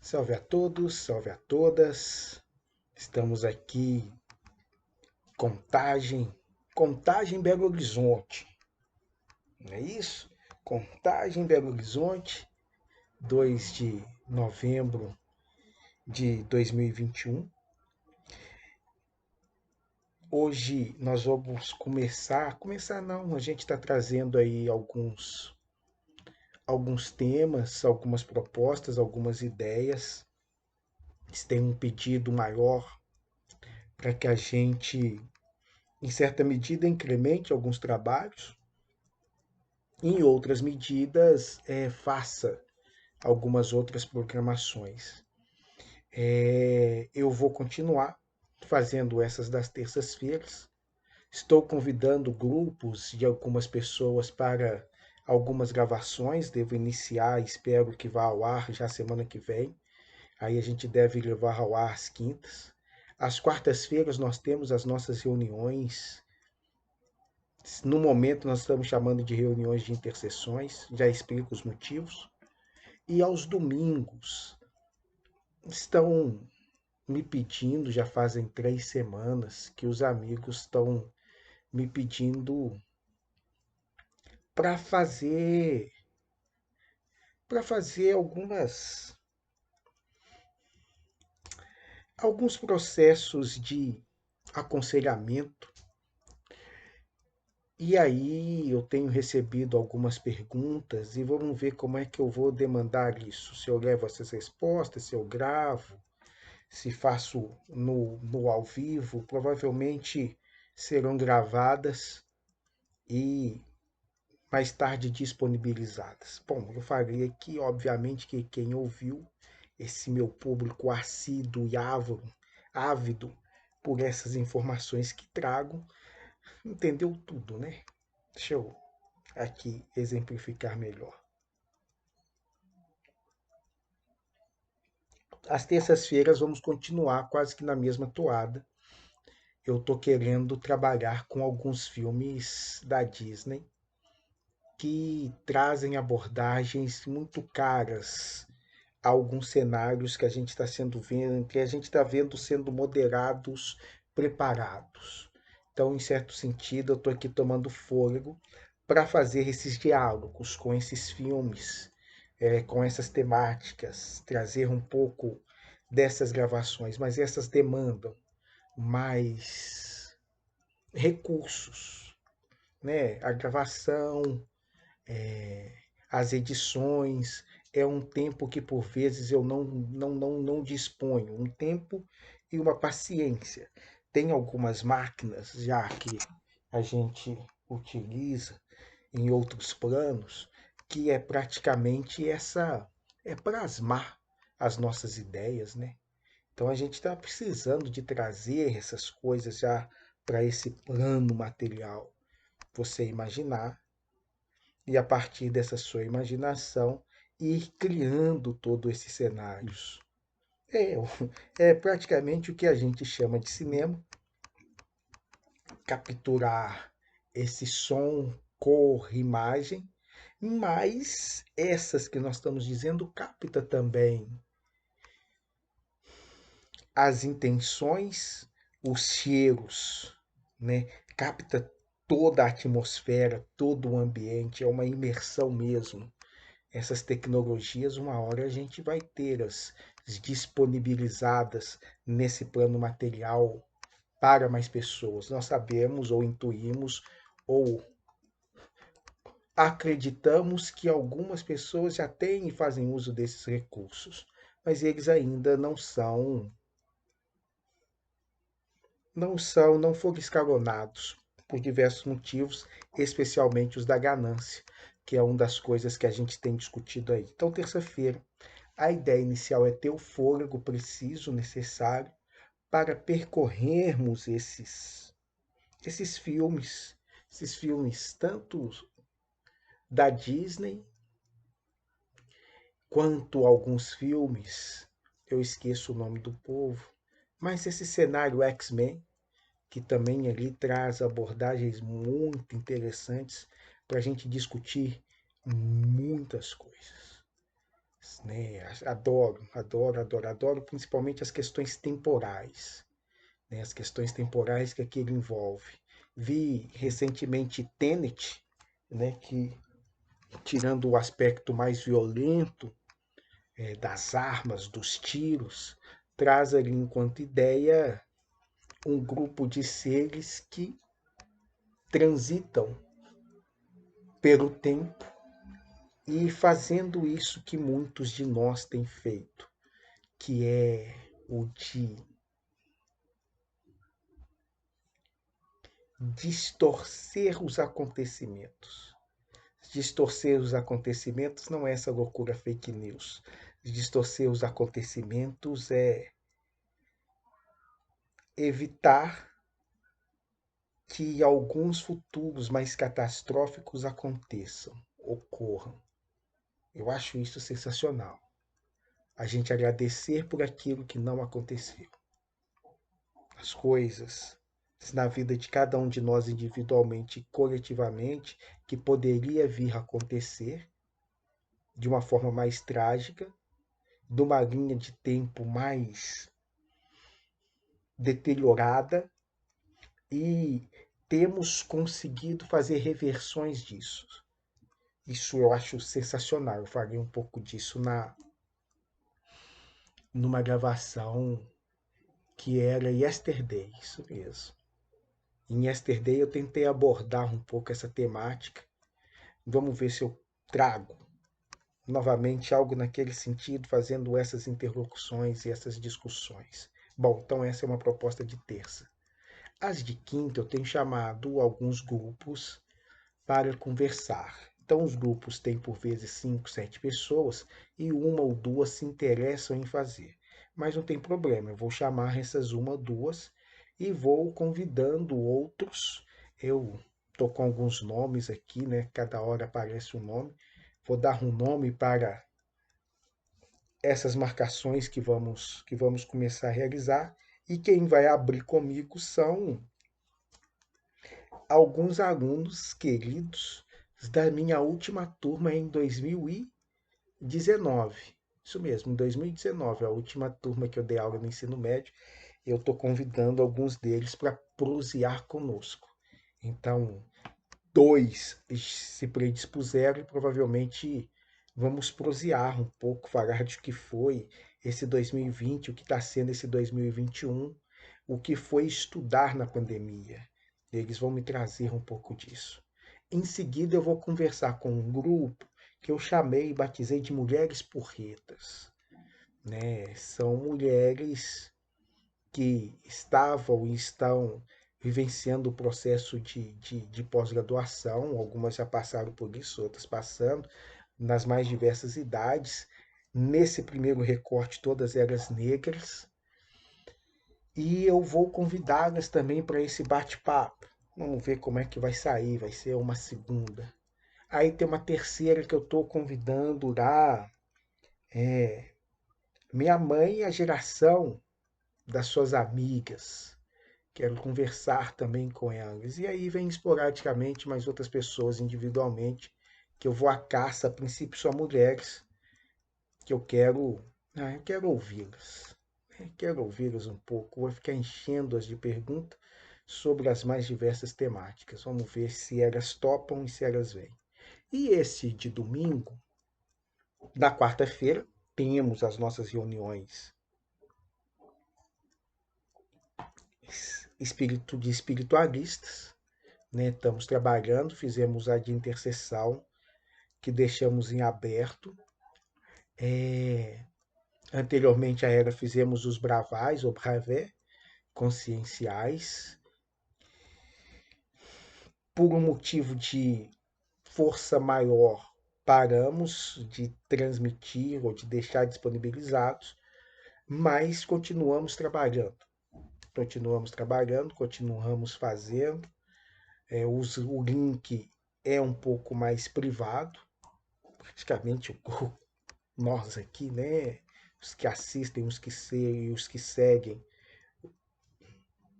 Salve a todos, salve a todas. Estamos aqui, Contagem Belo Horizonte, não é isso? Contagem Belo Horizonte, 2 de novembro de 2021. Hoje nós vamos começar não, a gente está trazendo aí alguns temas, algumas propostas, algumas ideias. Tem um pedido maior para que a gente em certa medida, incremente alguns trabalhos, em outras medidas, faça algumas outras programações. Eu vou continuar fazendo essas das terças-feiras. Estou convidando grupos de algumas pessoas para algumas gravações. Devo iniciar, espero que vá ao ar já semana que vem. Aí a gente deve levar ao ar às quintas. Às quartas-feiras nós temos as nossas reuniões. No momento, nós estamos chamando de reuniões de intercessões, já explico os motivos. E aos domingos, estão me pedindo, já fazem 3 semanas, que os amigos estão me pedindo para fazer, para fazer alguns processos de aconselhamento. E aí eu tenho recebido algumas perguntas e vamos ver como é que eu vou demandar isso. Se eu levo essas respostas, se eu gravo, se faço no ao vivo, provavelmente serão gravadas e mais tarde disponibilizadas. Bom, eu falei aqui, obviamente, que quem ouviu, esse meu público assíduo e ávido por essas informações que trago, entendeu tudo, né? Deixa eu aqui exemplificar melhor. Às terças-feiras vamos continuar quase que na mesma toada. Eu tô querendo trabalhar com alguns filmes da Disney que trazem abordagens muito caras a alguns cenários que a gente está sendo vendo, que a gente está vendo sendo moderados, preparados. Então, em certo sentido, eu estou aqui tomando fôlego para fazer esses diálogos com esses filmes, com essas temáticas, trazer um pouco dessas gravações, mas essas demandam mais recursos, né? A gravação, as edições, é um tempo que por vezes eu não disponho, um tempo e uma paciência. Tem algumas máquinas já que a gente utiliza em outros planos, que é praticamente plasmar as nossas ideias, né? Então a gente está precisando de trazer essas coisas já para esse plano material. Você imaginar e a partir dessa sua imaginação ir criando todos esses cenários. É, é praticamente o que a gente chama de cinema, capturar esse som, cor, imagem, mas essas que nós estamos dizendo capta também as intenções, os cheiros, né? Capta toda a atmosfera, todo o ambiente, é uma imersão mesmo. Essas tecnologias, uma hora a gente vai ter-as disponibilizadas nesse plano material para mais pessoas. Nós sabemos ou intuímos ou acreditamos que algumas pessoas já têm e fazem uso desses recursos, mas eles ainda não foram escalonados por diversos motivos, especialmente os da ganância, que é uma das coisas que a gente tem discutido aí. Então, terça-feira, a ideia inicial é ter o fôlego preciso, necessário, para percorrermos esses filmes tanto da Disney quanto alguns filmes, eu esqueço o nome do povo, mas esse cenário X-Men, que também ali traz abordagens muito interessantes para a gente discutir muitas coisas. né? Adoro, adoro, adoro, adoro, principalmente as questões temporais, né? As questões temporais que aquilo envolve. Vi recentemente Tenet, né? Que tirando o aspecto mais violento das armas, dos tiros, traz ali enquanto ideia um grupo de seres que transitam pelo tempo e fazendo isso que muitos de nós têm feito, que é o de distorcer os acontecimentos. Distorcer os acontecimentos não é essa loucura fake news. Distorcer os acontecimentos é evitar que alguns futuros mais catastróficos aconteçam, ocorram. Eu acho isso sensacional. A gente agradecer por aquilo que não aconteceu. As coisas na vida de cada um de nós individualmente e coletivamente que poderia vir a acontecer de uma forma mais trágica, de uma linha de tempo mais deteriorada e temos conseguido fazer reversões disso. Isso eu acho sensacional. Eu falei um pouco disso numa gravação que era Yesterday, isso mesmo. Em Yesterday eu tentei abordar um pouco essa temática. Vamos ver se eu trago novamente algo naquele sentido, fazendo essas interlocuções e essas discussões. Bom, então essa é uma proposta de terça. As de quinta eu tenho chamado alguns grupos para conversar. Então os grupos têm por vezes 5, 7 pessoas e uma ou duas se interessam em fazer. Mas não tem problema, eu vou chamar essas uma ou duas e vou convidando outros. Eu estou com alguns nomes aqui, né? Cada hora aparece um nome. Vou dar um nome para essas marcações que vamos começar a realizar. E quem vai abrir comigo são alguns alunos queridos da minha última turma em 2019. Isso mesmo, em 2019, a última turma que eu dei aula no ensino médio, eu estou convidando alguns deles para prosear conosco. Então, dois se predispuseram e provavelmente vamos prosear um pouco, falar de o que foi esse 2020, o que está sendo esse 2021, o que foi estudar na pandemia. Eles vão me trazer um pouco disso. Em seguida, eu vou conversar com um grupo que eu chamei e batizei de Mulheres Porretas, né? São mulheres que estavam e estão vivenciando o processo de pós-graduação, algumas já passaram por isso, outras passando, nas mais diversas idades. Nesse primeiro recorte, todas elas negras. E eu vou convidá-las também para esse bate-papo. Vamos ver como é que vai sair, vai ser uma segunda. Aí tem uma terceira que eu estou convidando lá, minha mãe e a geração das suas amigas. Quero conversar também com elas. E aí vem esporadicamente mais outras pessoas individualmente, que eu vou à caça, a princípio só mulheres, que eu quero ouvi-las. Quero ouvi-las um pouco. Vou ficar enchendo-as de perguntas sobre as mais diversas temáticas. Vamos ver se elas topam e se elas vêm. E esse de domingo, na quarta-feira, temos as nossas reuniões de espiritualistas, né? Estamos trabalhando, fizemos a de intercessão, que deixamos em aberto. Anteriormente a ela fizemos os bravais, ou bravé, conscienciais. Por um motivo de força maior, paramos de transmitir ou de deixar disponibilizados, mas continuamos fazendo. O link é um pouco mais privado, praticamente nós aqui, né? Os que assistem, os que seguem,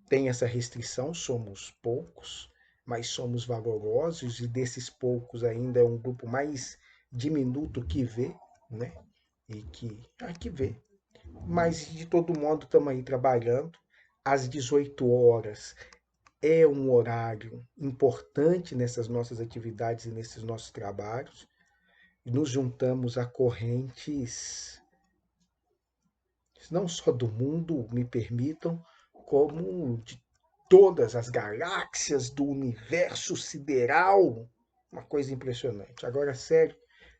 tem essa restrição, somos poucos, mas somos valorosos e desses poucos ainda é um grupo mais diminuto que vê, né? e que vê. Mas, de todo modo, estamos aí trabalhando. Às 18 horas é um horário importante nessas nossas atividades e nesses nossos trabalhos. Nos juntamos a correntes não só do mundo, me permitam, como de todas as galáxias do universo sideral. Uma coisa impressionante. Agora, sério,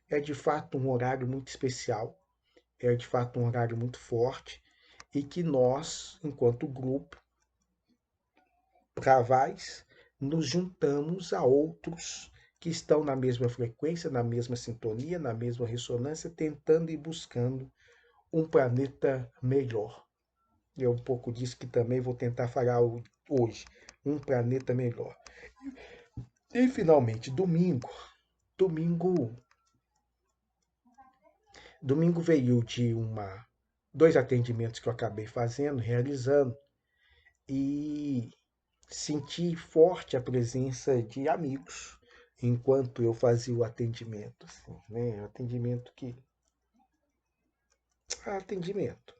é de fato um horário muito especial, é de fato um horário muito forte e que nós, enquanto grupo, Bravais, nos juntamos a outros que estão na mesma frequência, na mesma sintonia, na mesma ressonância, tentando e buscando um planeta melhor. E é um pouco disso que também vou tentar falar hoje. Um planeta melhor. E finalmente, domingo. Domingo, domingo veio de dois atendimentos que eu acabei fazendo, realizando, e senti forte a presença de amigos enquanto eu fazia o atendimento, assim, né? Atendimento que atendimento,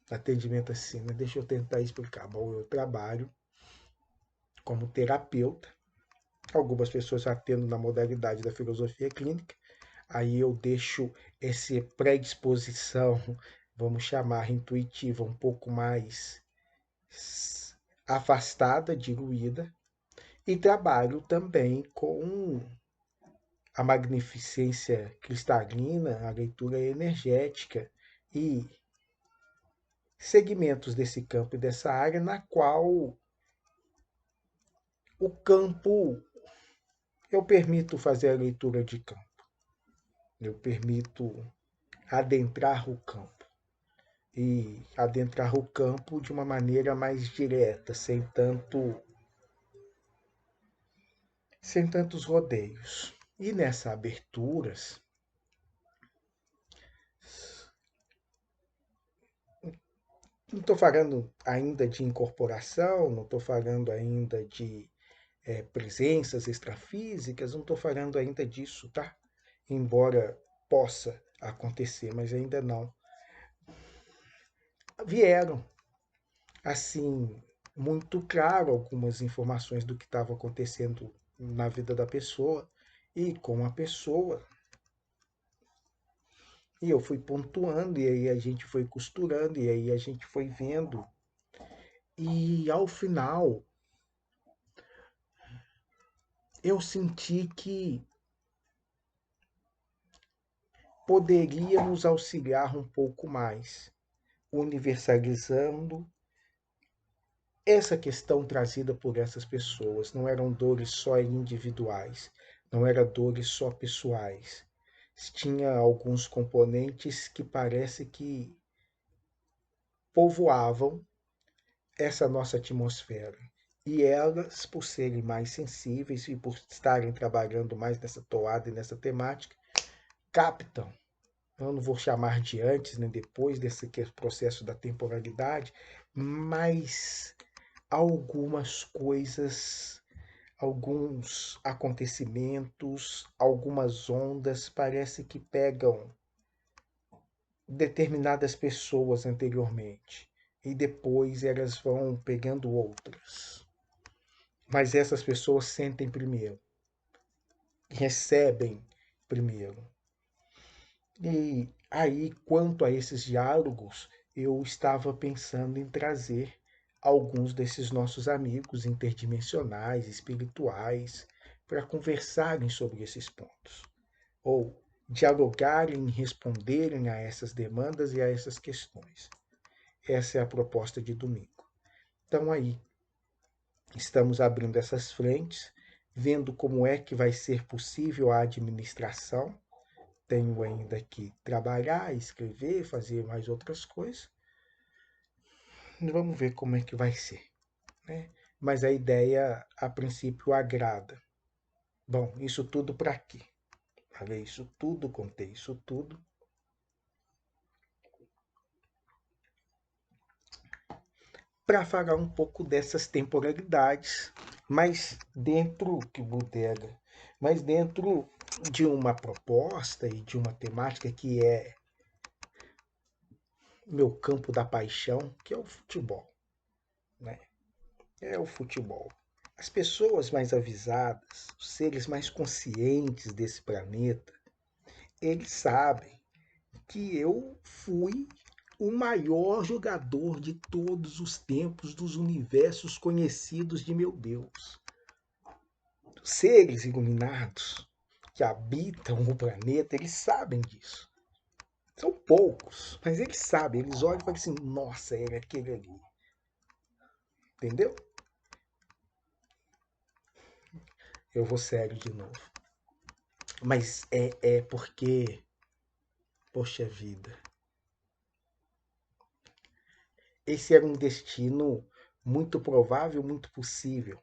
atendimento assim, né? Deixa eu tentar explicar. Bom, eu trabalho como terapeuta. Algumas pessoas atendem na modalidade da filosofia clínica. Aí eu deixo essa predisposição, vamos chamar intuitiva, um pouco mais afastada, diluída, e trabalho também com a magnificência cristalina, a leitura energética e segmentos desse campo e dessa área na qual o campo, eu permito fazer a leitura de campo, eu permito adentrar o campo e adentrar o campo de uma maneira mais direta, sem tantos rodeios. E nessa aberturas, não estou falando ainda de incorporação, não estou falando ainda de presenças extrafísicas, não estou falando ainda disso, tá? Embora possa acontecer, mas ainda não. Vieram, assim, muito claro algumas informações do que estava acontecendo na vida da pessoa e com a pessoa. E eu fui pontuando, e aí a gente foi costurando, e aí a gente foi vendo. E ao final, eu senti que poderíamos auxiliar um pouco mais, universalizando essa questão trazida por essas pessoas. Não eram dores só individuais, não eram dores só pessoais. Tinha alguns componentes que parece que povoavam essa nossa atmosfera. E elas, por serem mais sensíveis e por estarem trabalhando mais nessa toada e nessa temática, captam. Eu não vou chamar de antes nem depois desse processo da temporalidade, mas algumas coisas, alguns acontecimentos, algumas ondas parece que pegam determinadas pessoas anteriormente e depois elas vão pegando outras. Mas essas pessoas sentem primeiro, recebem primeiro. E aí, quanto a esses diálogos, eu estava pensando em trazer alguns desses nossos amigos interdimensionais, espirituais, para conversarem sobre esses pontos, ou dialogarem e responderem a essas demandas e a essas questões. Essa é a proposta de domingo. Então, aí, estamos abrindo essas frentes, vendo como é que vai ser possível a administração. Tenho ainda que trabalhar, escrever, fazer mais outras coisas. Vamos ver como é que vai ser, né? Mas a ideia, a princípio, agrada. Bom, isso tudo para quê? Falei isso tudo, contei isso tudo. Para falar um pouco dessas temporalidades, mas dentro que bodega, mas dentro de uma proposta e de uma temática que é meu campo da paixão, que é o futebol, né? É o futebol. As pessoas mais avisadas, os seres mais conscientes desse planeta, eles sabem que eu fui o maior jogador de todos os tempos dos universos conhecidos de meu Deus. Seres iluminados que habitam o planeta, eles sabem disso. São poucos, mas eles sabem, eles olham e falam assim: nossa, era aquele ali. Entendeu? Eu vou sério de novo. Mas é porque, poxa vida, esse era um destino muito provável, muito possível.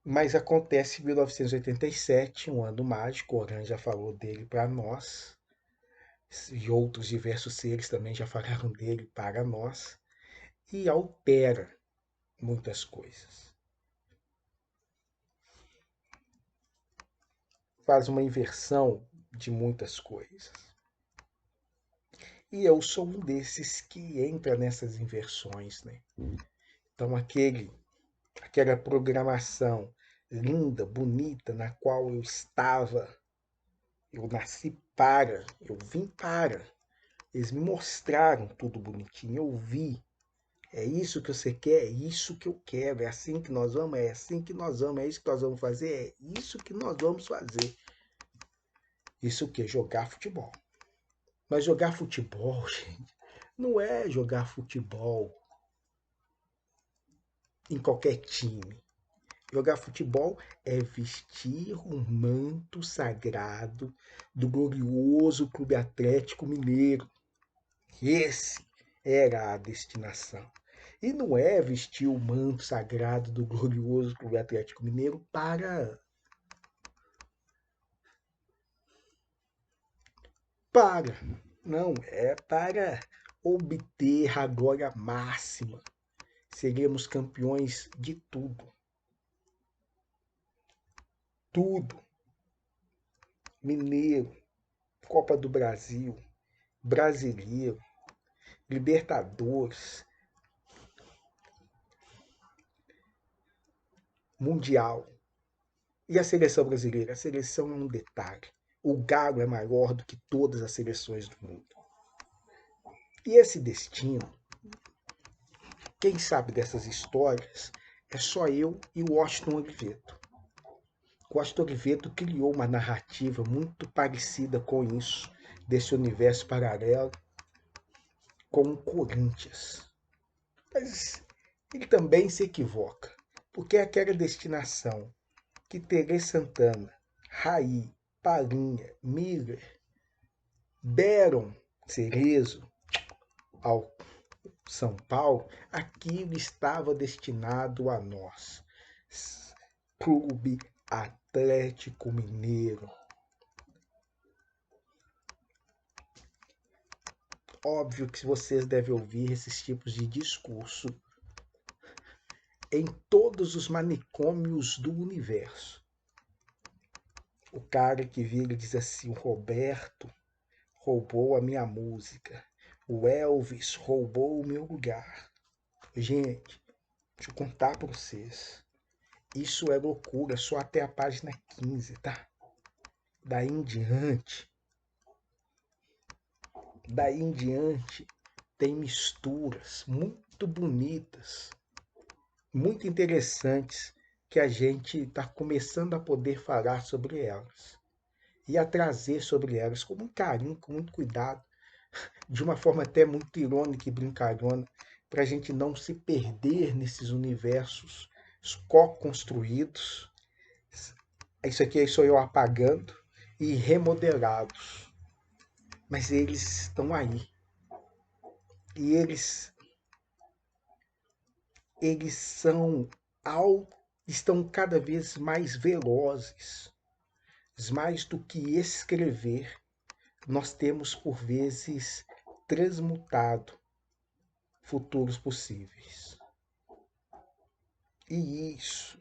Mas acontece em 1987, um ano mágico, o Oran já falou dele para nós, e outros diversos seres também já falaram dele para nós, e altera muitas coisas. Faz uma inversão de muitas coisas. E eu sou um desses que entra nessas inversões, né? Então aquela programação linda, bonita, na qual eu estava, eu nasci para, eu vim para. Eles me mostraram tudo bonitinho, eu vi. É isso que você quer, é isso que eu quero, é assim que nós vamos, é assim que nós vamos, é isso que nós vamos fazer, é isso que nós vamos fazer. Isso que é jogar futebol. Mas jogar futebol, gente, não é jogar futebol em qualquer time. Jogar futebol é vestir um manto sagrado do glorioso Clube Atlético Mineiro. Esse era a destinação. E não é vestir o manto sagrado do glorioso Clube Atlético Mineiro para. Não, é para obter a glória máxima. Seremos campeões de tudo. Tudo. Mineiro, Copa do Brasil, Brasileiro, Libertadores, Mundial. E a seleção brasileira? A seleção é um detalhe. O Galo é maior do que todas as seleções do mundo. E esse destino, quem sabe dessas histórias, é só eu e o Washington Oliveto. O Washington Oliveto criou uma narrativa muito parecida com isso, desse universo paralelo, com o Corinthians. Mas ele também se equivoca, porque é aquela destinação que Terê Santana, Raí, Palinha, Miller deram Cerezo ao São Paulo, aquilo estava destinado a nós. Clube Atlético Mineiro. Óbvio que vocês devem ouvir esses tipos de discurso em todos os manicômios do universo. O cara que vira e diz assim: o Roberto roubou a minha música. O Elvis roubou o meu lugar. Gente, deixa eu contar para vocês. Isso é loucura, só até a página 15, tá? Daí em diante, daí em diante, tem misturas muito bonitas, muito interessantes, que a gente está começando a poder falar sobre elas. E a trazer sobre elas com muito carinho, com muito cuidado, de uma forma até muito irônica e brincalhona, para a gente não se perder nesses universos co-construídos. Isso aqui sou eu apagando e remodelados. Mas eles estão aí. E eles estão cada vez mais velozes. Mais do que escrever, nós temos por vezes transmutado futuros possíveis. E isso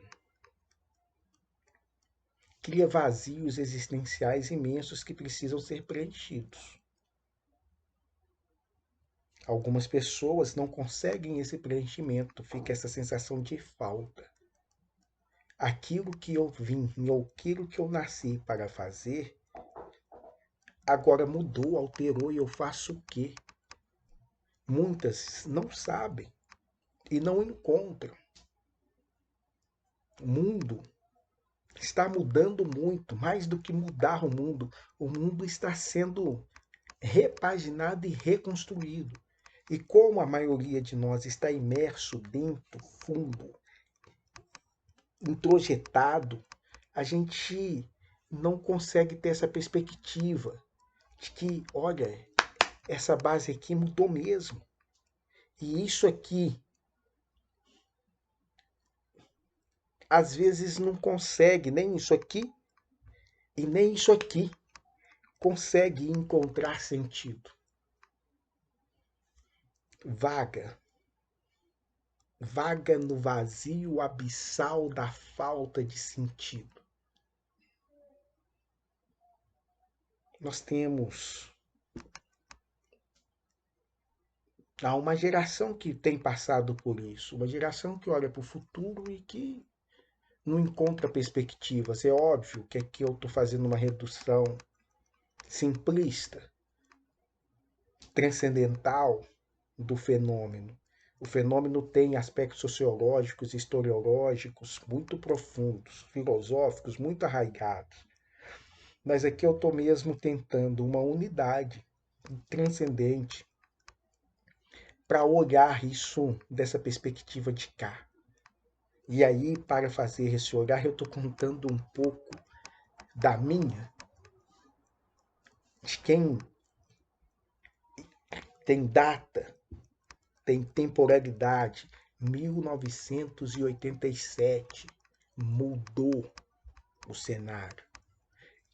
cria vazios existenciais imensos que precisam ser preenchidos. Algumas pessoas não conseguem esse preenchimento, fica essa sensação de falta. Aquilo que eu vim, ou aquilo que eu nasci para fazer, agora mudou, alterou e eu faço o quê? Muitas não sabem e não encontram. O mundo está mudando muito, mais do que mudar o mundo está sendo repaginado e reconstruído. E como a maioria de nós está imerso dentro, fundo, introjetado, a gente não consegue ter essa perspectiva de que, olha, essa base aqui mudou mesmo. E isso aqui, às vezes não consegue, nem isso aqui e nem isso aqui consegue encontrar sentido. Vaga. Vaga no vazio abissal da falta de sentido. Nós temos uma geração que tem passado por isso, uma geração que olha para o futuro e que não encontra perspectivas. É óbvio que aqui eu estou fazendo uma redução simplista, transcendental do fenômeno. O fenômeno tem aspectos sociológicos, historiológicos muito profundos, filosóficos muito arraigados. Mas aqui eu estou mesmo tentando uma unidade transcendente para olhar isso dessa perspectiva de cá. E aí, para fazer esse olhar, eu estou contando um pouco da minha, de quem tem data, tem temporalidade. 1987 mudou o cenário.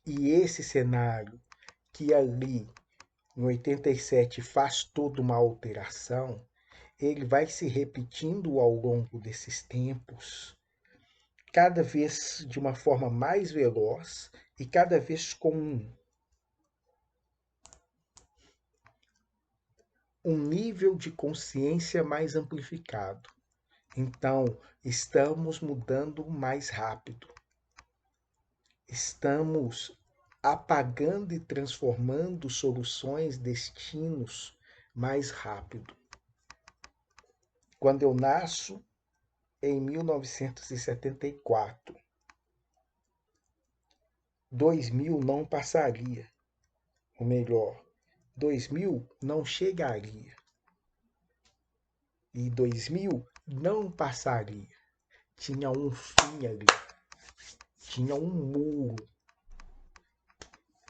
E esse cenário que ali em 87 faz toda uma alteração, ele vai se repetindo ao longo desses tempos, cada vez de uma forma mais veloz e cada vez com um nível de consciência mais amplificado. Então, estamos mudando mais rápido. Estamos apagando e transformando soluções, destinos mais rápido. Quando eu nasço, em 1974, 2000 não passaria. Ou melhor, 2000 não chegaria. E 2000 não passaria. Tinha um fim ali. Tinha um muro,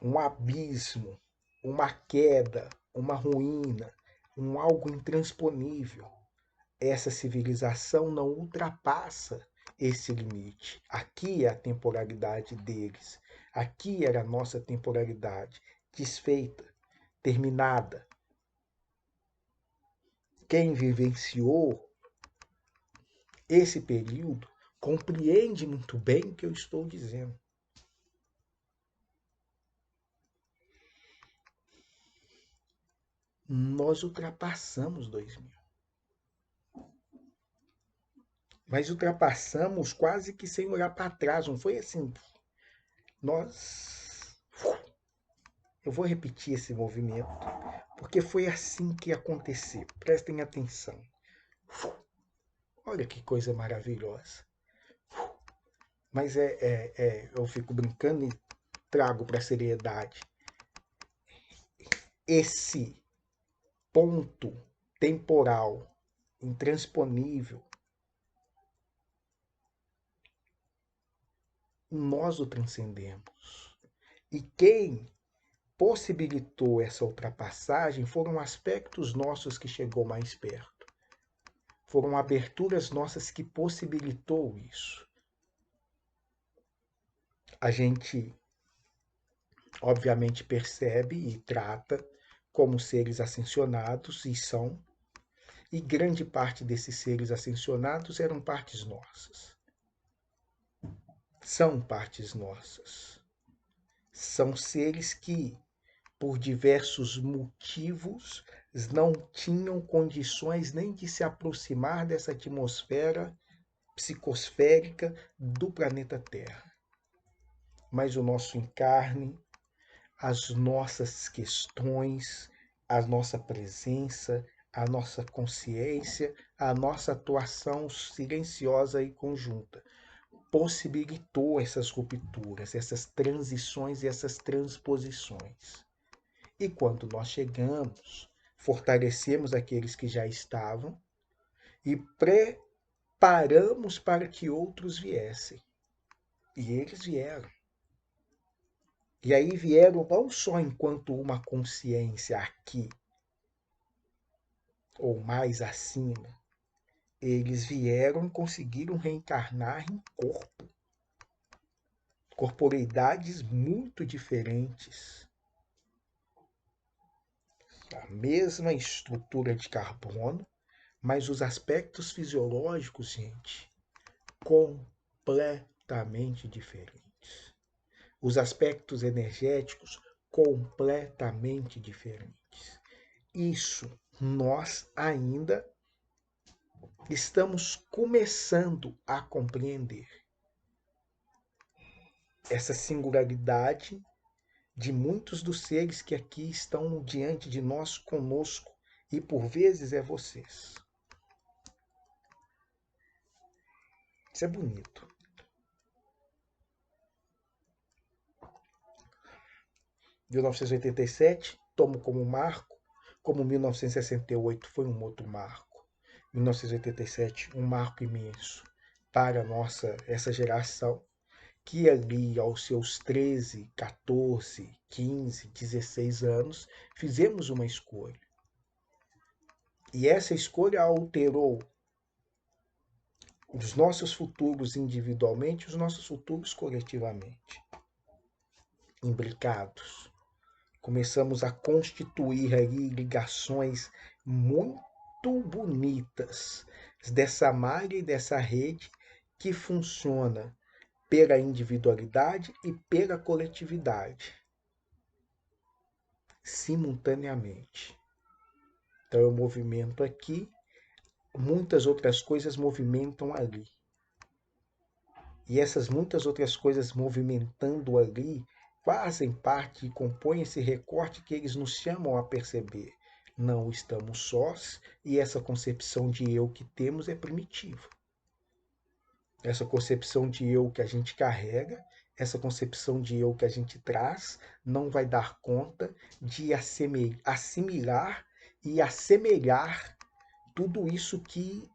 um abismo, uma queda, uma ruína, um algo intransponível. Essa civilização não ultrapassa esse limite. Aqui é a temporalidade deles. Aqui era a nossa temporalidade, desfeita, terminada. Quem vivenciou esse período compreende muito bem o que eu estou dizendo. Nós ultrapassamos 2000. Mas ultrapassamos quase que sem olhar para trás. Não foi assim. Nós. Eu vou repetir esse movimento, porque foi assim que aconteceu. Prestem atenção. Olha que coisa maravilhosa. Mas eu fico brincando e trago para a seriedade. Esse ponto temporal intransponível, nós o transcendemos. E quem possibilitou essa ultrapassagem foram aspectos nossos que chegou mais perto. Foram aberturas nossas que possibilitou isso. A gente, obviamente, percebe e trata como seres ascensionados, e são, e grande parte desses seres ascensionados eram partes nossas. São partes nossas. São seres que, por diversos motivos, não tinham condições nem de se aproximar dessa atmosfera psicosférica do planeta Terra. Mas o nosso encarne, as nossas questões, a nossa presença, a nossa consciência, a nossa atuação silenciosa e conjunta possibilitou essas rupturas, essas transições e essas transposições. E quando nós chegamos, fortalecemos aqueles que já estavam e preparamos para que outros viessem. E eles vieram. E aí vieram não só enquanto uma consciência aqui ou mais acima, eles vieram e conseguiram reencarnar em corpo, corporeidades muito diferentes. A mesma estrutura de carbono, mas os aspectos fisiológicos, gente, completamente diferentes. Os aspectos energéticos completamente diferentes. Isso nós ainda estamos começando a compreender. Essa singularidade de muitos dos seres que aqui estão diante de nós, conosco, e por vezes é vocês. Isso é bonito. Em 1987, tomo como marco, como 1968 foi um outro marco. 1987, um marco imenso para essa geração, que ali aos seus 13, 14, 15, 16 anos, fizemos uma escolha. E essa escolha alterou os nossos futuros individualmente, os nossos futuros coletivamente. Imbricados. Começamos a constituir ali ligações muito bonitas dessa malha e dessa rede que funciona pela individualidade e pela coletividade, simultaneamente. Então eu movimento aqui, muitas outras coisas movimentam ali. E essas muitas outras coisas movimentando ali fazem parte e compõem esse recorte que eles nos chamam a perceber. Não estamos sós e essa concepção de eu que temos é primitiva. Essa concepção de eu que a gente carrega, essa concepção de eu que a gente traz, não vai dar conta de assimilar e assemelhar tudo isso que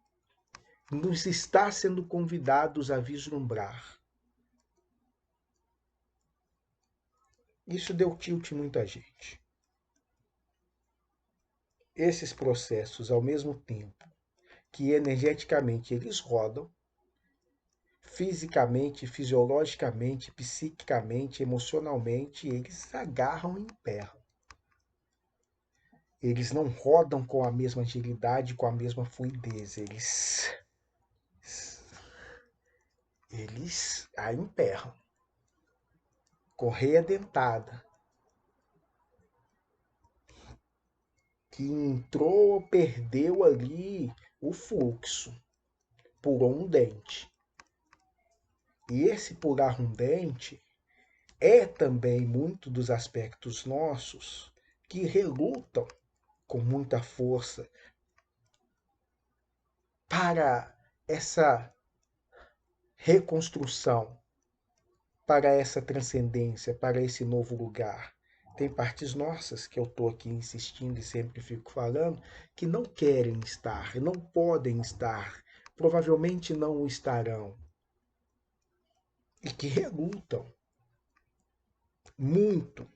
nos está sendo convidados a vislumbrar. Isso deu tilt em muita gente. Esses processos, ao mesmo tempo que energeticamente eles rodam, fisicamente, fisiologicamente, psiquicamente, emocionalmente, eles agarram e emperram. Eles não rodam com a mesma agilidade, com a mesma fluidez. Eles a emperram. Correia dentada. Que entrou ou perdeu ali o fluxo. Pulou um dente. E esse pular um dente é também muito dos aspectos nossos que relutam com muita força para essa reconstrução, para essa transcendência, para esse novo lugar. Tem partes nossas que eu estou aqui insistindo e sempre fico falando que não querem estar, não podem estar, provavelmente não o estarão e que relutam muito.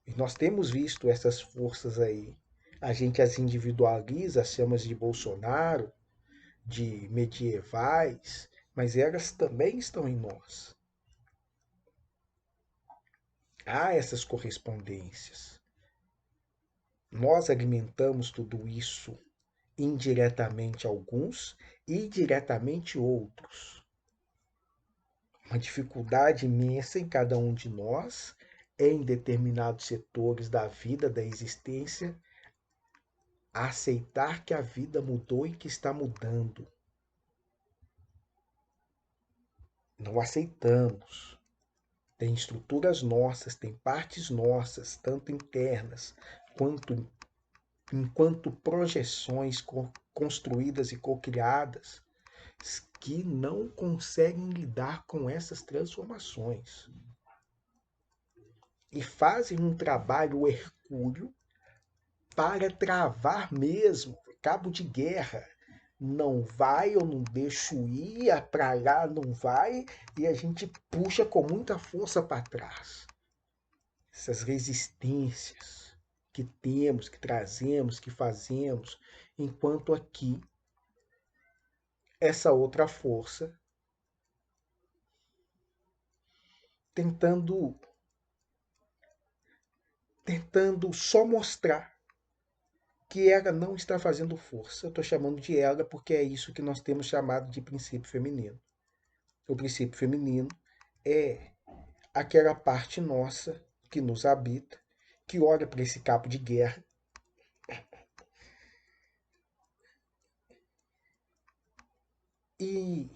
E nós temos visto essas forças aí. A gente as individualiza, as chama de Bolsonaro, de medievais, mas elas também estão em nós. Há essas correspondências. Nós alimentamos tudo isso indiretamente alguns e diretamente outros. Uma dificuldade imensa em cada um de nós em determinados setores da vida, da existência, aceitar que a vida mudou e que está mudando. Não aceitamos. Tem estruturas nossas, tem partes nossas, tanto internas quanto enquanto projeções construídas e cocriadas, que não conseguem lidar com essas transformações. E fazem um trabalho hercúleo para travar mesmo, cabo de guerra. Não vai, eu não deixo ir, para lá não vai, e a gente puxa com muita força para trás. Essas resistências que temos, que trazemos, que fazemos, enquanto aqui essa outra força tentando só mostrar que ela não está fazendo força. Eu estou chamando de ela porque é isso que nós temos chamado de princípio feminino. O princípio feminino é aquela parte nossa que nos habita, que olha para esse cabo de guerra e,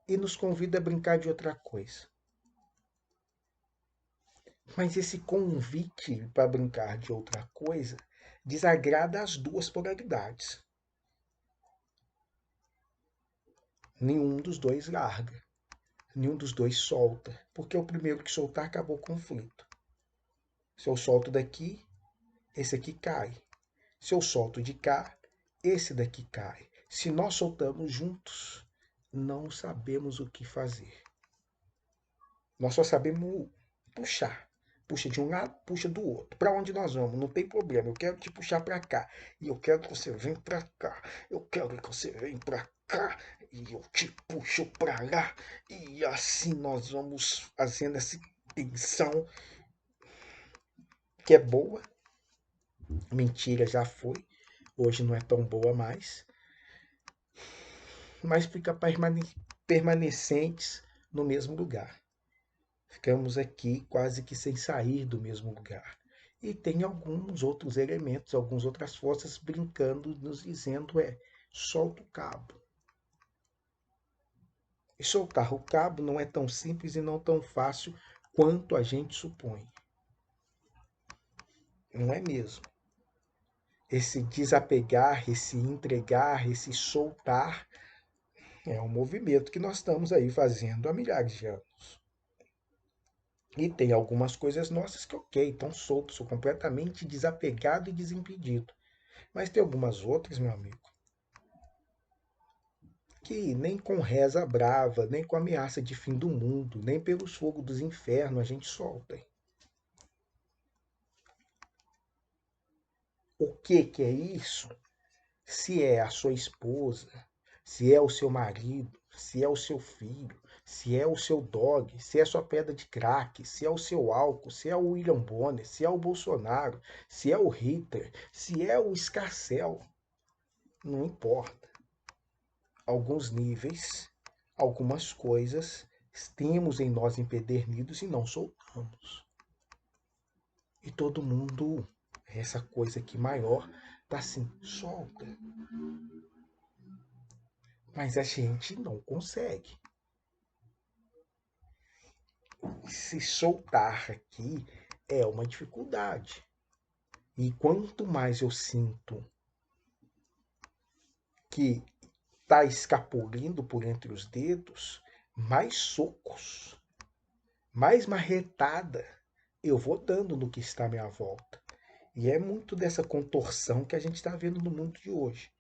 e nos convida a brincar de outra coisa. Mas esse convite para brincar de outra coisa desagrada as duas polaridades. Nenhum dos dois larga, nenhum dos dois solta, porque o primeiro que soltar acabou o conflito. Se eu solto daqui, esse aqui cai. Se eu solto de cá, esse daqui cai. Se nós soltamos juntos, não sabemos o que fazer. Nós só sabemos puxar. Puxa de um lado, puxa do outro. Para onde nós vamos? Não tem problema. Eu quero te puxar para cá. E eu quero que você venha para cá. Eu quero que você venha para cá. E eu te puxo para lá. E assim nós vamos fazendo essa tensão que é boa. Mentira já foi. Hoje não é tão boa mais. Mas fica permanecentes no mesmo lugar. Ficamos aqui quase que sem sair do mesmo lugar. E tem alguns outros elementos, algumas outras forças brincando, nos dizendo solta o cabo. E soltar o cabo não é tão simples e não tão fácil quanto a gente supõe. Não é mesmo? Esse desapegar, esse entregar, esse soltar é um movimento que nós estamos aí fazendo há milhares de anos. E tem algumas coisas nossas que, ok, estão soltos, sou completamente desapegado e desimpedido. Mas tem algumas outras, meu amigo, que nem com reza brava, nem com ameaça de fim do mundo, nem pelos fogos dos infernos a gente solta. O que é isso? Se é a sua esposa, se é o seu marido, se é o seu filho, se é o seu dog, se é a sua pedra de crack, se é o seu álcool, se é o William Bonner, se é o Bolsonaro, se é o Hitler, se é o Scarcel, não importa. Alguns níveis, algumas coisas temos em nós empedernidos e não soltamos. E todo mundo, essa coisa aqui maior, tá assim, solta. Mas a gente não consegue. Se soltar aqui é uma dificuldade. E quanto mais eu sinto que está escapulindo por entre os dedos, mais socos, mais marretada eu vou dando no que está à minha volta. E é muito dessa contorção que a gente está vendo no mundo de hoje.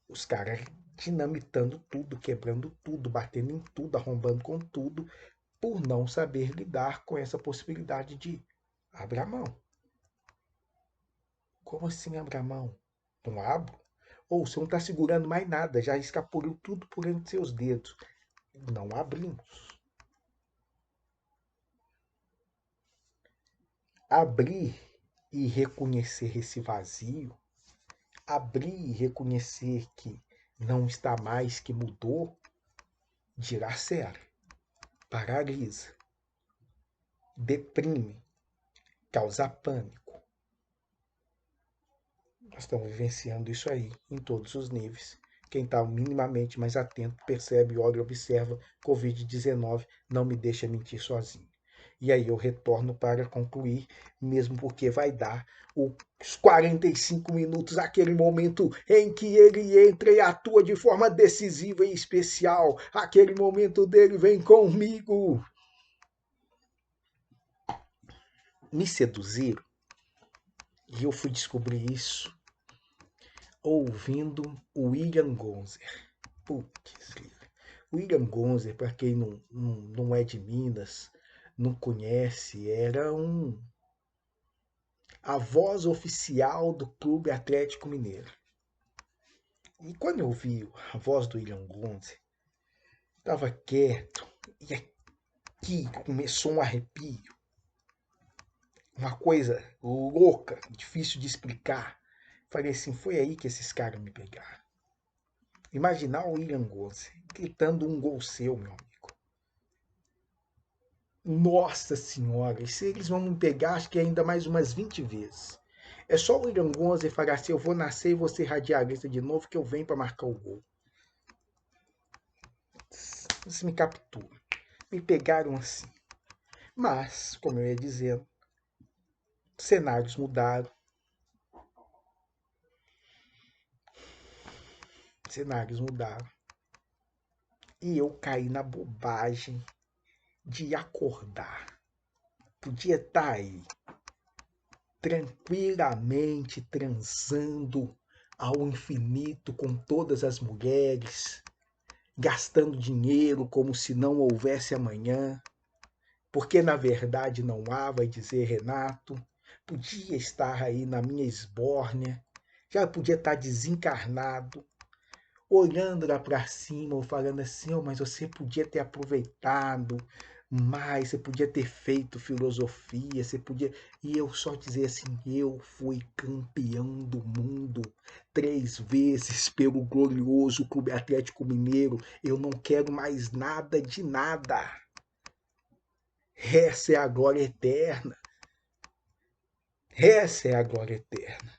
Os caras dinamitando tudo, quebrando tudo, batendo em tudo, arrombando com tudo, por não saber lidar com essa possibilidade de abrir a mão. Como assim abrir a mão? Não abro? Ou você não está segurando mais nada, já escapuliu tudo por entre seus dedos. Não abrimos. Abrir e reconhecer esse vazio, abrir e reconhecer que não está mais, que mudou, dirá sério, paralisa. deprime, causa pânico. Nós estamos vivenciando isso aí em todos os níveis. Quem está minimamente mais atento percebe, olha e observa Covid-19, não me deixa mentir sozinho. E aí eu retorno para concluir, mesmo porque vai dar os 45 minutos, aquele momento em que ele entra e atua de forma decisiva e especial. Aquele momento dele, vem comigo. Me seduziram e eu fui descobrir isso ouvindo o William Gonzer. Putz, William Gonzer, para quem não é de Minas, não conhece, era a voz oficial do Clube Atlético Mineiro. E quando eu vi a voz do William Gonzer, estava quieto e aqui começou um arrepio, uma coisa louca, difícil de explicar. Falei assim, foi aí que esses caras me pegaram. Imaginar o William Gonzer gritando um gol seu, meu amigo. Nossa senhora, se eles vão me pegar, acho que ainda mais umas 20 vezes. É só o William Gonzer falar assim, eu vou nascer e vou ser radialista de novo que eu venho para marcar o gol. Isso me captura. Me pegaram assim. Mas, como eu ia dizendo, cenários mudaram. Cenários mudaram. E eu caí na bobagem de acordar. Podia estar aí, tranquilamente transando ao infinito com todas as mulheres, gastando dinheiro como se não houvesse amanhã, porque na verdade não há, vai dizer Renato. Podia estar aí na minha esbórnia, já podia estar desencarnado, olhando lá para cima, ou falando assim, oh, mas você podia ter aproveitado mais, você podia ter feito filosofia, você podia. E eu só dizer assim, eu fui campeão do mundo 3 vezes pelo glorioso Clube Atlético Mineiro, eu não quero mais nada de nada. Essa é a glória eterna. Essa é a glória eterna.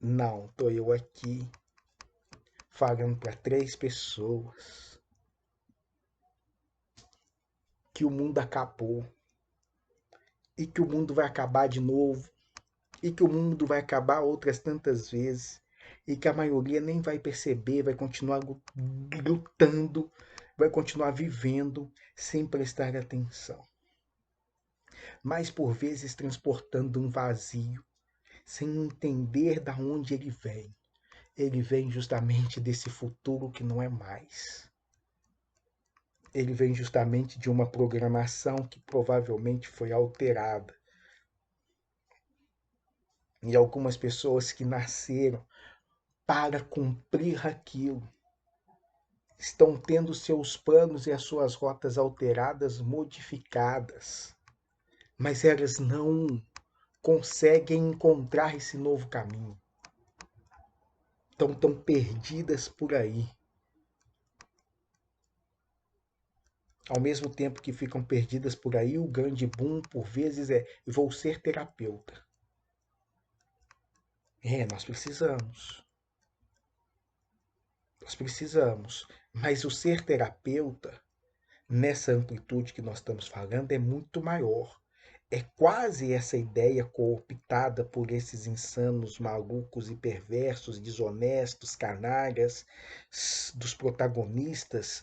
Não, tô eu aqui falando para 3 pessoas que o mundo acabou e que o mundo vai acabar de novo e que o mundo vai acabar outras tantas vezes e que a maioria nem vai perceber, vai continuar lutando, vai continuar vivendo sem prestar atenção, mas por vezes transportando um vazio, sem entender de onde ele vem. Ele vem justamente desse futuro que não é mais. Ele vem justamente de uma programação que provavelmente foi alterada. E algumas pessoas que nasceram para cumprir aquilo estão tendo seus planos e as suas rotas alteradas, modificadas, mas elas não conseguem encontrar esse novo caminho. Estão tão perdidas por aí. Ao mesmo tempo que ficam perdidas por aí, o grande boom, por vezes, é vou ser terapeuta. Nós precisamos. Nós precisamos. Mas o ser terapeuta, nessa amplitude que nós estamos falando, é muito maior. É quase essa ideia cooptada por esses insanos, malucos e perversos, desonestos, canalhas, dos protagonistas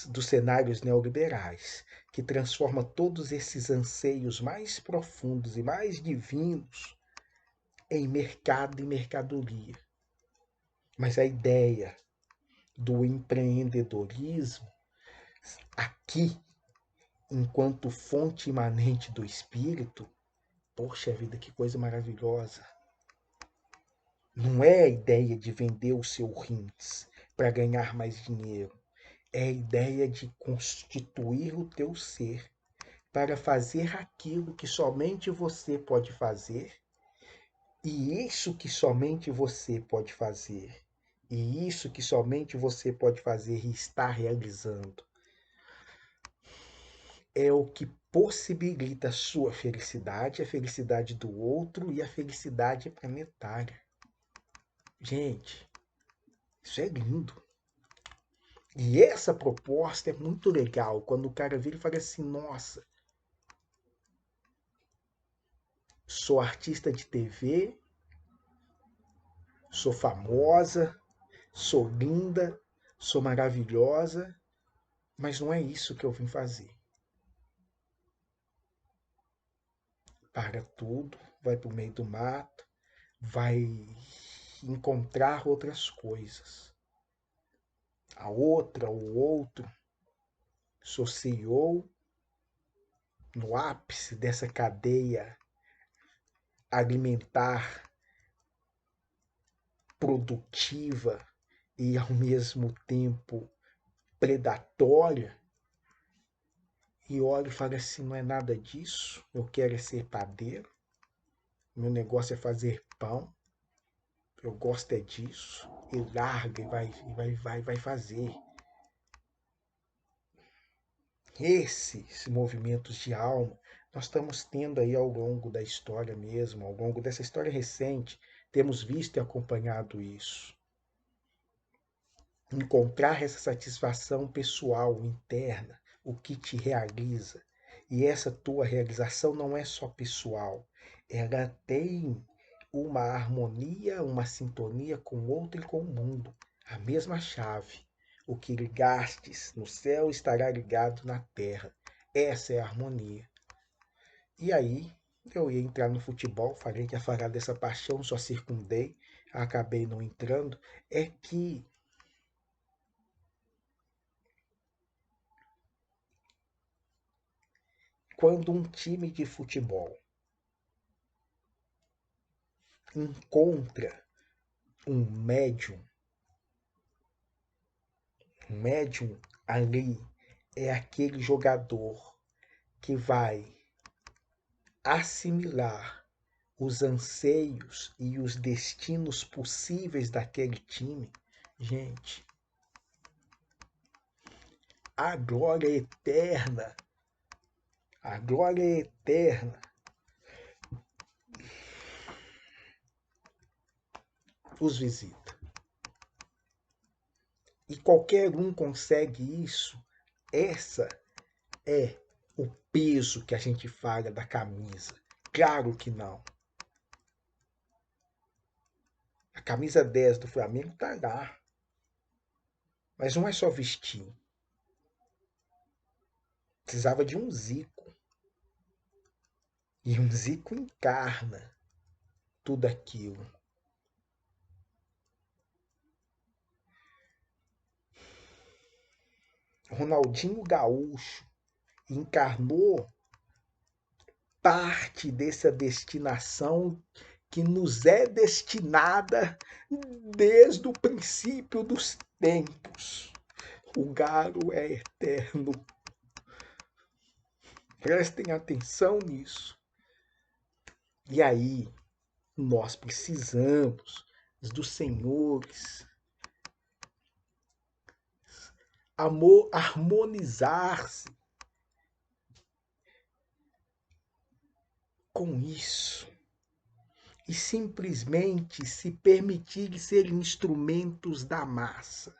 dos cenários neoliberais, que transforma todos esses anseios mais profundos e mais divinos em mercado e mercadoria. Mas a ideia do empreendedorismo aqui, enquanto fonte imanente do espírito, poxa vida, que coisa maravilhosa. Não é a ideia de vender o seu rins para ganhar mais dinheiro. É a ideia de constituir o teu ser para fazer aquilo que somente você pode fazer, e isso que somente você pode fazer, e isso que somente você pode fazer e está realizando, é o que possibilita a sua felicidade, a felicidade do outro e a felicidade planetária. Gente, isso é lindo. E essa proposta é muito legal, quando o cara vira e fala assim, nossa, sou artista de TV, sou famosa, sou linda, sou maravilhosa, mas não é isso que eu vim fazer. Para tudo, vai para o meio do mato, vai encontrar outras coisas. A outra, o outro, sou CEO no ápice dessa cadeia alimentar produtiva e ao mesmo tempo predatória, e olho e falo assim, não é nada disso, eu quero é ser padeiro, meu negócio é fazer pão, eu gosto é disso, e larga e vai fazer. Esses movimentos de alma nós estamos tendo aí ao longo da história mesmo, ao longo dessa história recente, temos visto e acompanhado isso. Encontrar essa satisfação pessoal, interna, o que te realiza. E essa tua realização não é só pessoal, ela tem uma harmonia, uma sintonia com o outro e com o mundo. A mesma chave. O que ligastes no céu estará ligado na terra. Essa é a harmonia. E aí, eu ia entrar no futebol, falei que ia falar dessa paixão, só circundei, acabei não entrando. É que quando um time de futebol encontra um médium ali é aquele jogador que vai assimilar os anseios e os destinos possíveis daquele time. Gente, a glória eterna, a glória eterna os visita. E qualquer um consegue isso. Essa é o peso que a gente fala da camisa. Claro que não. A camisa 10 do Flamengo tá lá. Mas não é só vestir. Precisava de um Zico. E um Zico encarna tudo aquilo. Ronaldinho Gaúcho encarnou parte dessa destinação que nos é destinada desde o princípio dos tempos. O galo é eterno. Prestem atenção nisso. E aí, nós precisamos dos senhores harmonizar-se com isso e simplesmente se permitir ser instrumentos da massa.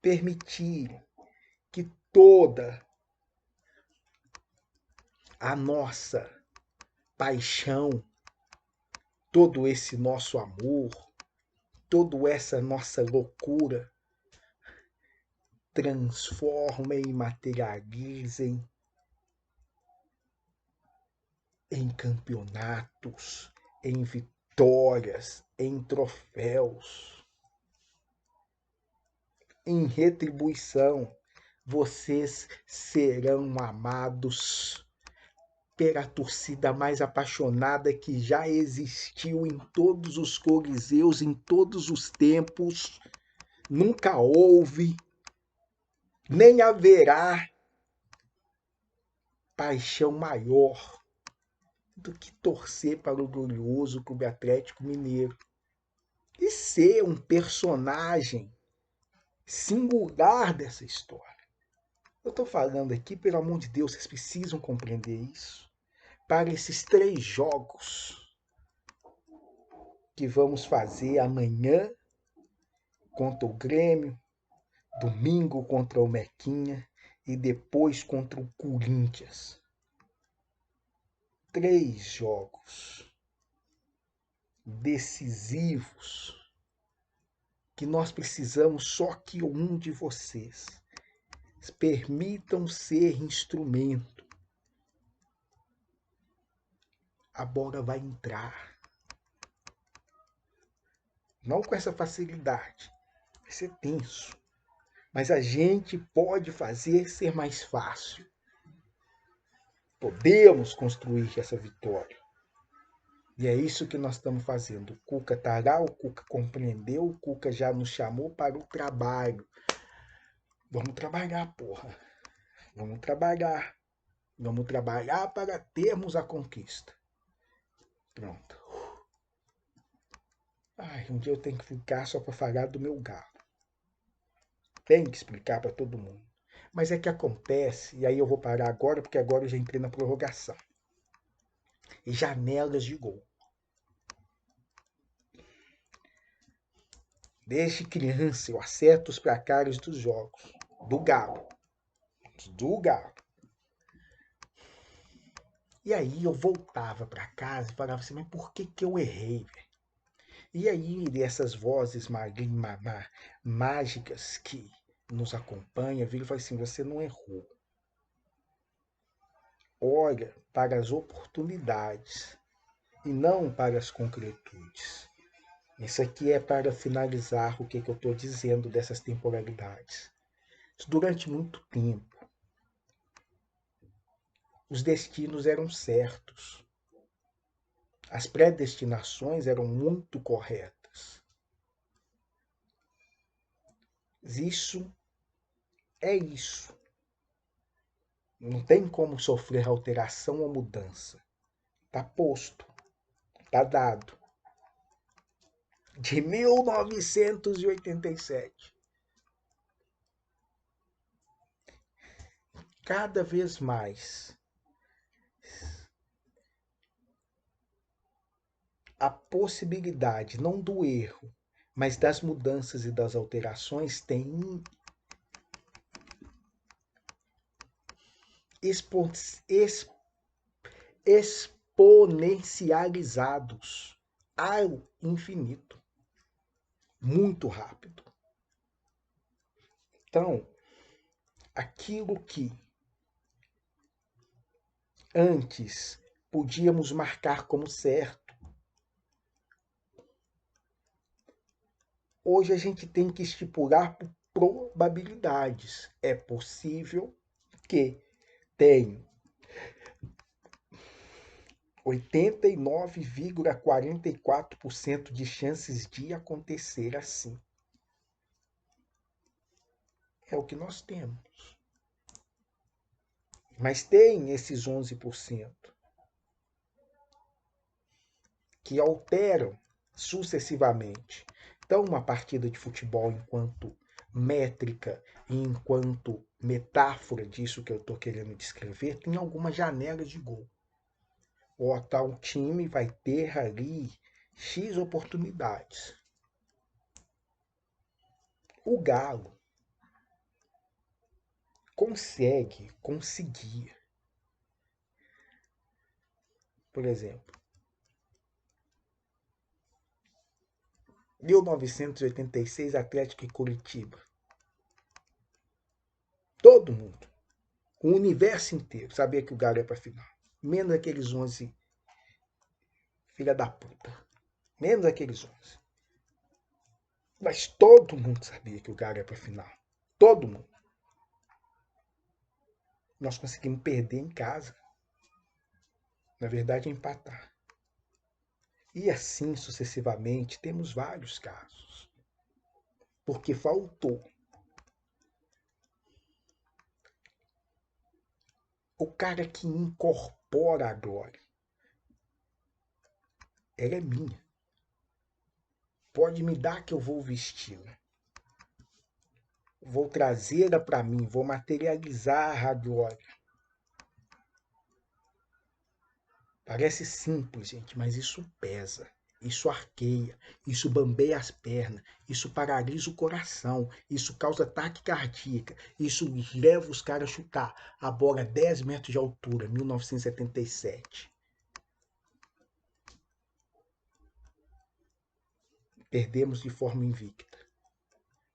Permitir que toda a nossa paixão, todo esse nosso amor, toda essa nossa loucura transformem e materializem em campeonatos, em vitórias, em troféus, em retribuição. Vocês serão amados pela torcida mais apaixonada que já existiu em todos os coliseus, em todos os tempos. Nunca houve, nem haverá paixão maior do que torcer para o glorioso Clube Atlético Mineiro e ser um personagem singular dessa história. Eu estou falando aqui, pelo amor de Deus, vocês precisam compreender isso. Para esses 3 jogos que vamos fazer amanhã contra o Grêmio, domingo contra o Mequinha e depois contra o Corinthians. 3 jogos decisivos que nós precisamos só que um de vocês permitam ser instrumento. A bola vai entrar. Não com essa facilidade. Vai ser tenso. Mas a gente pode fazer ser mais fácil. Podemos construir essa vitória. E é isso que nós estamos fazendo. O Cuca está lá, o Cuca compreendeu, o Cuca já nos chamou para o trabalho. Vamos trabalhar, porra. Vamos trabalhar. Vamos trabalhar para termos a conquista. Pronto. Ai, um dia eu tenho que ficar só para falar do meu galo. Tem que explicar para todo mundo. Mas é que acontece, e aí eu vou parar agora, porque agora eu já entrei na prorrogação. E janelas de gol. Desde criança eu acerto os placares dos jogos. Do Galo. Do Galo. E aí eu voltava para casa e falava assim, mas por que eu errei, velho? E aí essas vozes mágicas que nos acompanham viram e falam assim, você não errou. Olha para as oportunidades e não para as concretudes. Isso aqui é para finalizar o que eu estou dizendo dessas temporalidades. Durante muito tempo, os destinos eram certos. As predestinações eram muito corretas. Isso é isso. Não tem como sofrer alteração ou mudança. Está posto. Está dado. De 1987. Cada vez mais a possibilidade, não do erro, mas das mudanças e das alterações tem exponencializados ao infinito, muito rápido. Então, aquilo que antes podíamos marcar como certo, hoje a gente tem que estipular por probabilidades. É possível que tenha 89,44% de chances de acontecer assim. É o que nós temos. Mas tem esses 11% que alteram sucessivamente. Então, uma partida de futebol, enquanto métrica e enquanto metáfora disso que eu estou querendo descrever, tem algumas janelas de gol. O tal time vai ter ali X oportunidades. O Galo conseguia, por exemplo, 1986 Atlético e Curitiba. Todo mundo, o universo inteiro sabia que o Galo ia para a final. Menos aqueles 11 filha da puta. Menos aqueles 11. Mas todo mundo sabia que o Galo ia para a final. Todo mundo. Nós conseguimos perder em casa. Na verdade, empatar. E assim sucessivamente, temos vários casos. Porque faltou. O cara que incorpora a glória. Ela é minha. Pode me dar que eu vou vesti-la. vou trazê-la para mim, vou materializar a glória. Parece simples, gente, mas isso pesa, isso arqueia, isso bambeia as pernas, isso paralisa o coração, isso causa ataque cardíaco, isso leva os caras a chutar a bola a 10 metros de altura, 1977. Perdemos de forma invicta.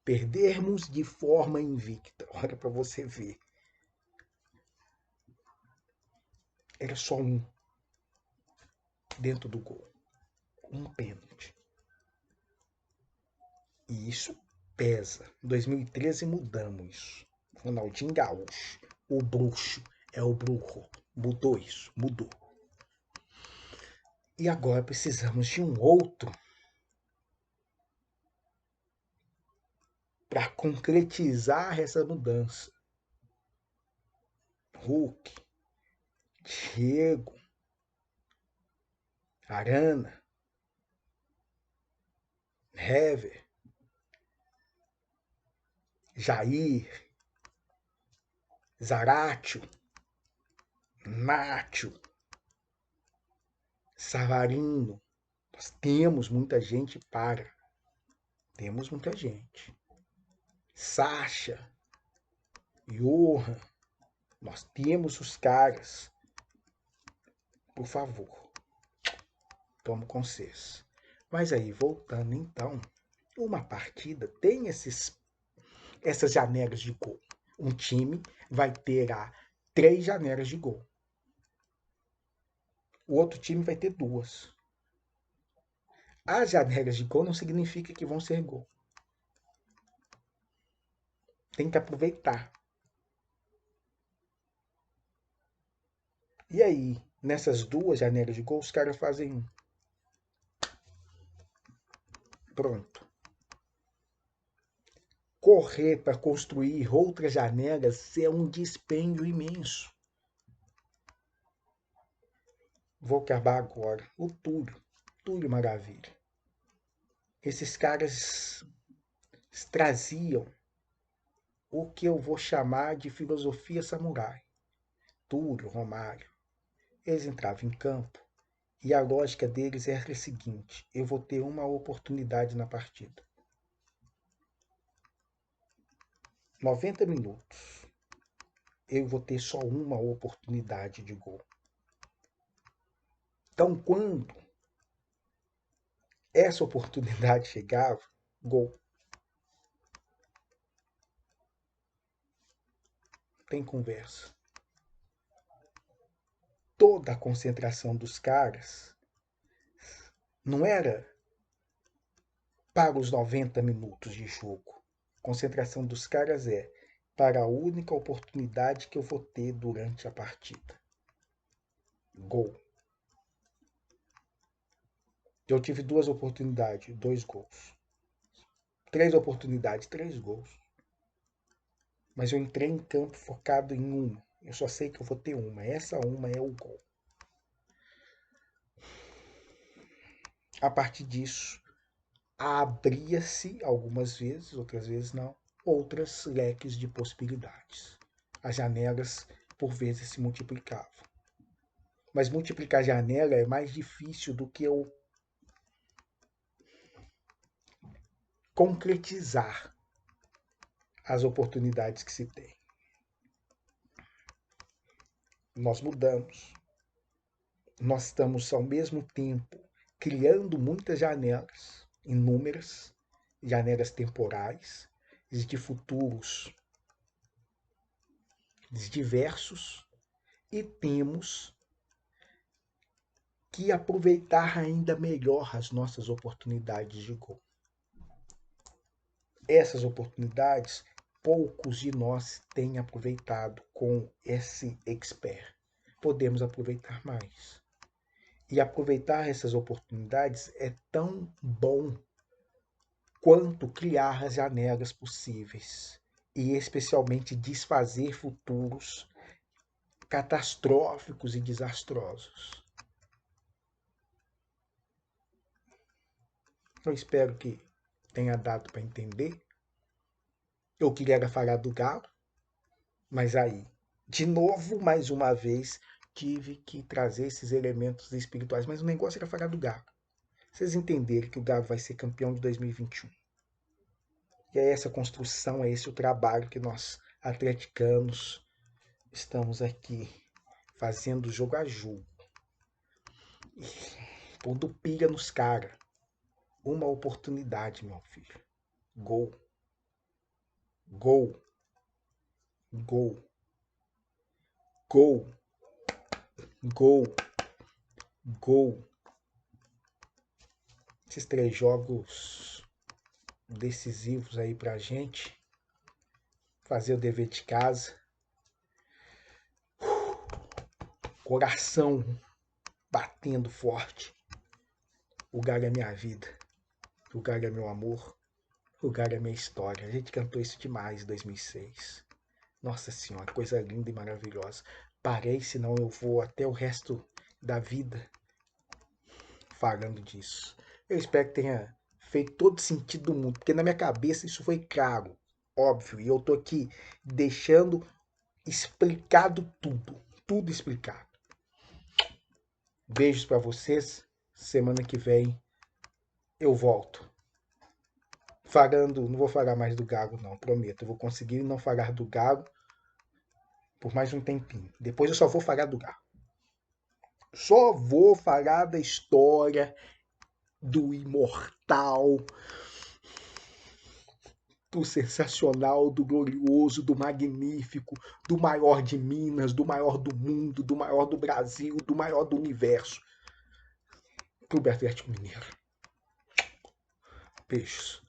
Perdermos de forma invicta. Olha para você ver. Era só um dentro do gol. Um pênalti. E isso pesa. Em 2013 mudamos isso. Ronaldinho Gaúcho. O bruxo. É o bruxo. Mudou isso. Mudou. E agora precisamos de um outro para concretizar essa mudança. Hulk. Diego. Arana. Hever. Jair. Zaratio. Nacho. Savarino. Nós temos muita gente para. Temos muita gente. Sacha. Johan. Nós temos os caras. Por favor. Tomo com vocês. Mas aí, voltando então, uma partida tem essas janelas de gol. Um time vai ter 3 janelas de gol. O outro time vai ter 2. As janelas de gol não significa que vão ser gol. Tem que aproveitar. E aí, nessas 2 janelas de gol, os caras fazem um. Pronto. Correr para construir outras janelas é um dispêndio imenso. Vou acabar agora. O Túlio. Túlio Maravilha. Esses caras traziam o que eu vou chamar de filosofia samurai. Túlio, Romário. Eles entravam em campo e a lógica deles era a seguinte: eu vou ter uma oportunidade na partida. 90 minutos. Eu vou ter só uma oportunidade de gol. Então, quando essa oportunidade chegava, gol. Tem conversa. Toda a concentração dos caras não era para os 90 minutos de jogo. A concentração dos caras é para a única oportunidade que eu vou ter durante a partida. Gol. Eu tive 2 oportunidades, 2 gols. 3 oportunidades, 3 gols. Mas eu entrei em campo focado em uma. Eu só sei que eu vou ter uma. Essa uma é o gol. A partir disso, abria-se algumas vezes, outras vezes não, outras leques de possibilidades. As janelas, por vezes, se multiplicavam. Mas multiplicar janela é mais difícil do que eu concretizar as oportunidades que se tem. Nós mudamos. Nós estamos, ao mesmo tempo, criando muitas janelas, inúmeras, janelas temporais, de futuros diversos, e temos que aproveitar ainda melhor as nossas oportunidades de gol. Essas oportunidades, poucos de nós têm aproveitado com esse expert. Podemos aproveitar mais. E aproveitar essas oportunidades é tão bom quanto criar as janelas possíveis e especialmente desfazer futuros catastróficos e desastrosos. Eu espero que tenha dado para entender. Eu queria era falar do Galo, mas aí, de novo, mais uma vez, tive que trazer esses elementos espirituais. Mas o negócio era falar do Galo. Vocês entenderem que o Galo vai ser campeão de 2021. E é essa construção, é esse o trabalho que nós, atleticanos, estamos aqui fazendo jogo a jogo. Pondo pilha nos caras. Uma oportunidade, meu filho. Gol. Gol. Gol. Gol. Gol. Gol. Esses 3 jogos decisivos aí pra gente. Fazer o dever de casa. Coração batendo forte. O Galo é minha vida. O Galo é meu amor. O Galo é minha história. A gente cantou isso demais em 2006. Nossa Senhora, coisa linda e maravilhosa. Parei, senão eu vou até o resto da vida falando disso. Eu espero que tenha feito todo sentido do mundo, porque na minha cabeça isso foi claro, óbvio, e eu tô aqui deixando explicado tudo, tudo explicado. Beijos para vocês. Semana que vem eu volto. Falando, não vou falar mais do Galo não, prometo. Eu vou conseguir não falar do Galo por mais um tempinho. Depois eu só vou falar do Galo. Só vou falar da história do imortal, do sensacional, do glorioso, do magnífico, do maior de Minas, do maior do mundo, do maior do Brasil, do maior do universo. Clube Atlético Mineiro. Beijos.